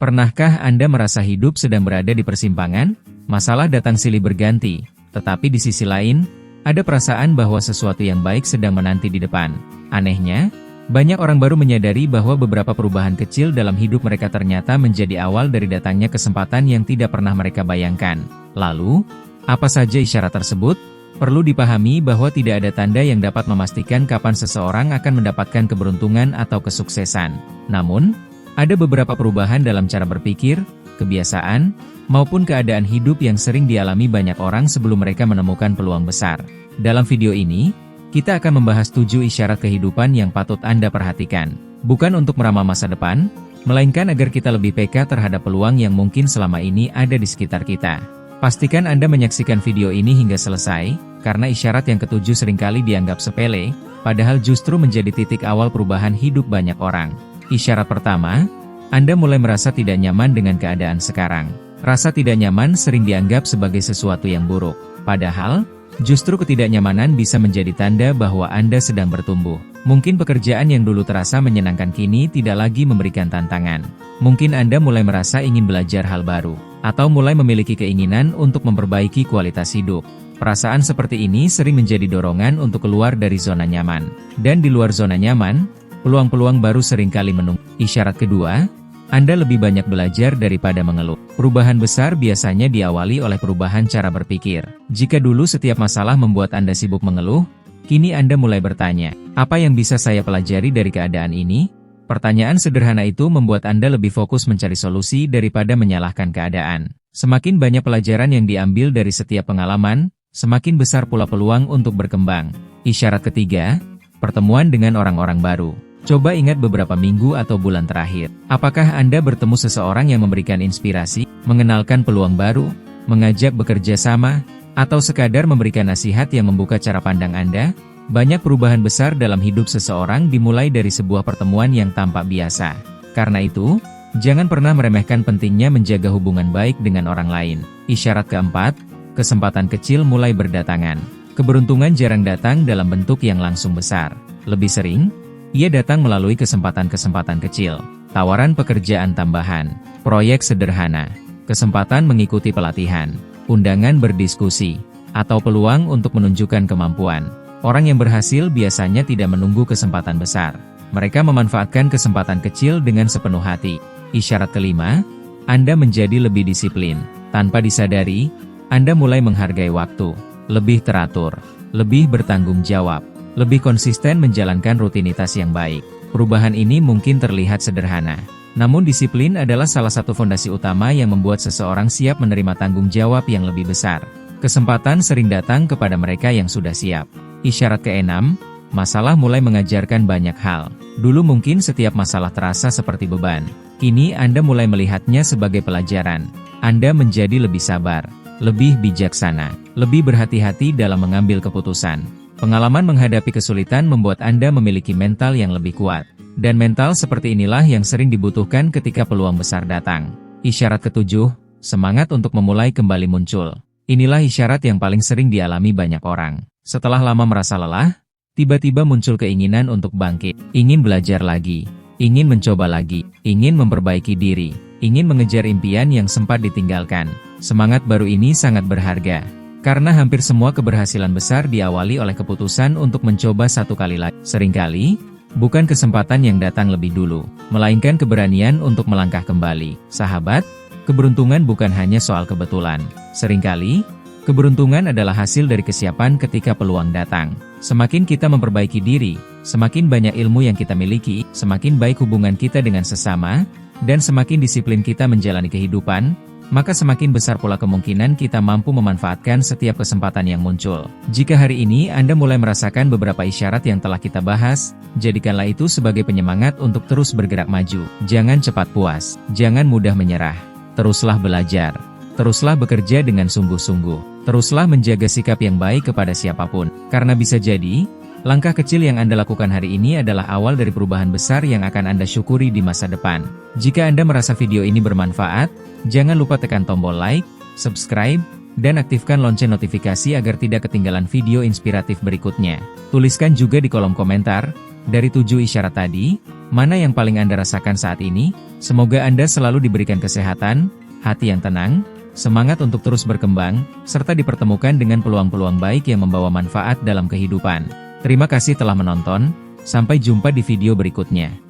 Pernahkah Anda merasa hidup sedang berada di persimpangan? Masalah datang silih berganti, tetapi di sisi lain, ada perasaan bahwa sesuatu yang baik sedang menanti di depan. Anehnya, banyak orang baru menyadari bahwa beberapa perubahan kecil dalam hidup mereka ternyata menjadi awal dari datangnya kesempatan yang tidak pernah mereka bayangkan. Lalu, apa saja isyarat tersebut? Perlu dipahami bahwa tidak ada tanda yang dapat memastikan kapan seseorang akan mendapatkan keberuntungan atau kesuksesan. Namun, ada beberapa perubahan dalam cara berpikir, kebiasaan, maupun keadaan hidup yang sering dialami banyak orang sebelum mereka menemukan peluang besar. Dalam video ini, kita akan membahas 7 isyarat kehidupan yang patut Anda perhatikan. Bukan untuk meramal masa depan, melainkan agar kita lebih peka terhadap peluang yang mungkin selama ini ada di sekitar kita. Pastikan Anda menyaksikan video ini hingga selesai, karena isyarat yang ketujuh seringkali dianggap sepele, padahal justru menjadi titik awal perubahan hidup banyak orang. Isyarat pertama, Anda mulai merasa tidak nyaman dengan keadaan sekarang. Rasa tidak nyaman sering dianggap sebagai sesuatu yang buruk. Padahal, justru ketidaknyamanan bisa menjadi tanda bahwa Anda sedang bertumbuh. Mungkin pekerjaan yang dulu terasa menyenangkan kini tidak lagi memberikan tantangan. Mungkin Anda mulai merasa ingin belajar hal baru, atau mulai memiliki keinginan untuk memperbaiki kualitas hidup. Perasaan seperti ini sering menjadi dorongan untuk keluar dari zona nyaman. Dan di luar zona nyaman, peluang-peluang baru seringkali menunggu. Isyarat kedua, Anda lebih banyak belajar daripada mengeluh. Perubahan besar biasanya diawali oleh perubahan cara berpikir. Jika dulu setiap masalah membuat Anda sibuk mengeluh, kini Anda mulai bertanya, apa yang bisa saya pelajari dari keadaan ini? Pertanyaan sederhana itu membuat Anda lebih fokus mencari solusi daripada menyalahkan keadaan. Semakin banyak pelajaran yang diambil dari setiap pengalaman, semakin besar pula peluang untuk berkembang. Isyarat ketiga, pertemuan dengan orang-orang baru. Coba ingat beberapa minggu atau bulan terakhir. Apakah Anda bertemu seseorang yang memberikan inspirasi, mengenalkan peluang baru, mengajak bekerja sama, atau sekadar memberikan nasihat yang membuka cara pandang Anda? Banyak perubahan besar dalam hidup seseorang dimulai dari sebuah pertemuan yang tampak biasa. Karena itu, jangan pernah meremehkan pentingnya menjaga hubungan baik dengan orang lain. Isyarat keempat, kesempatan kecil mulai berdatangan. Keberuntungan jarang datang dalam bentuk yang langsung besar. Lebih sering, ia datang melalui kesempatan-kesempatan kecil, tawaran pekerjaan tambahan, proyek sederhana, kesempatan mengikuti pelatihan, undangan berdiskusi, atau peluang untuk menunjukkan kemampuan. Orang yang berhasil biasanya tidak menunggu kesempatan besar. Mereka memanfaatkan kesempatan kecil dengan sepenuh hati. Isyarat kelima, Anda menjadi lebih disiplin. Tanpa disadari, Anda mulai menghargai waktu, lebih teratur, lebih bertanggung jawab, lebih konsisten menjalankan rutinitas yang baik. Perubahan ini mungkin terlihat sederhana, namun disiplin adalah salah satu fondasi utama yang membuat seseorang siap menerima tanggung jawab yang lebih besar. Kesempatan sering datang kepada mereka yang sudah siap. Isyarat keenam, masalah mulai mengajarkan banyak hal. Dulu mungkin setiap masalah terasa seperti beban. Kini Anda mulai melihatnya sebagai pelajaran. Anda menjadi lebih sabar, lebih bijaksana, lebih berhati-hati dalam mengambil keputusan. Pengalaman menghadapi kesulitan membuat Anda memiliki mental yang lebih kuat. Dan mental seperti inilah yang sering dibutuhkan ketika peluang besar datang. Isyarat ketujuh, semangat untuk memulai kembali muncul. Inilah isyarat yang paling sering dialami banyak orang. Setelah lama merasa lelah, tiba-tiba muncul keinginan untuk bangkit. Ingin belajar lagi, ingin mencoba lagi, ingin memperbaiki diri, ingin mengejar impian yang sempat ditinggalkan. Semangat baru ini sangat berharga. Karena hampir semua keberhasilan besar diawali oleh keputusan untuk mencoba satu kali lagi. Seringkali, bukan kesempatan yang datang lebih dulu, melainkan keberanian untuk melangkah kembali. Sahabat, keberuntungan bukan hanya soal kebetulan. Seringkali, keberuntungan adalah hasil dari kesiapan ketika peluang datang. Semakin kita memperbaiki diri, semakin banyak ilmu yang kita miliki, semakin baik hubungan kita dengan sesama, dan semakin disiplin kita menjalani kehidupan, maka semakin besar pula kemungkinan kita mampu memanfaatkan setiap kesempatan yang muncul. Jika hari ini Anda mulai merasakan beberapa isyarat yang telah kita bahas, jadikanlah itu sebagai penyemangat untuk terus bergerak maju. Jangan cepat puas, jangan mudah menyerah. Teruslah belajar, teruslah bekerja dengan sungguh-sungguh, teruslah menjaga sikap yang baik kepada siapapun. Karena bisa jadi, langkah kecil yang Anda lakukan hari ini adalah awal dari perubahan besar yang akan Anda syukuri di masa depan. Jika Anda merasa video ini bermanfaat, jangan lupa tekan tombol like, subscribe, dan aktifkan lonceng notifikasi agar tidak ketinggalan video inspiratif berikutnya. Tuliskan juga di kolom komentar, Dari 7 isyarat tadi, mana yang paling Anda rasakan saat ini? Semoga Anda selalu diberikan kesehatan, hati yang tenang, semangat untuk terus berkembang, serta dipertemukan dengan peluang-peluang baik yang membawa manfaat dalam kehidupan. Terima kasih telah menonton, sampai jumpa di video berikutnya.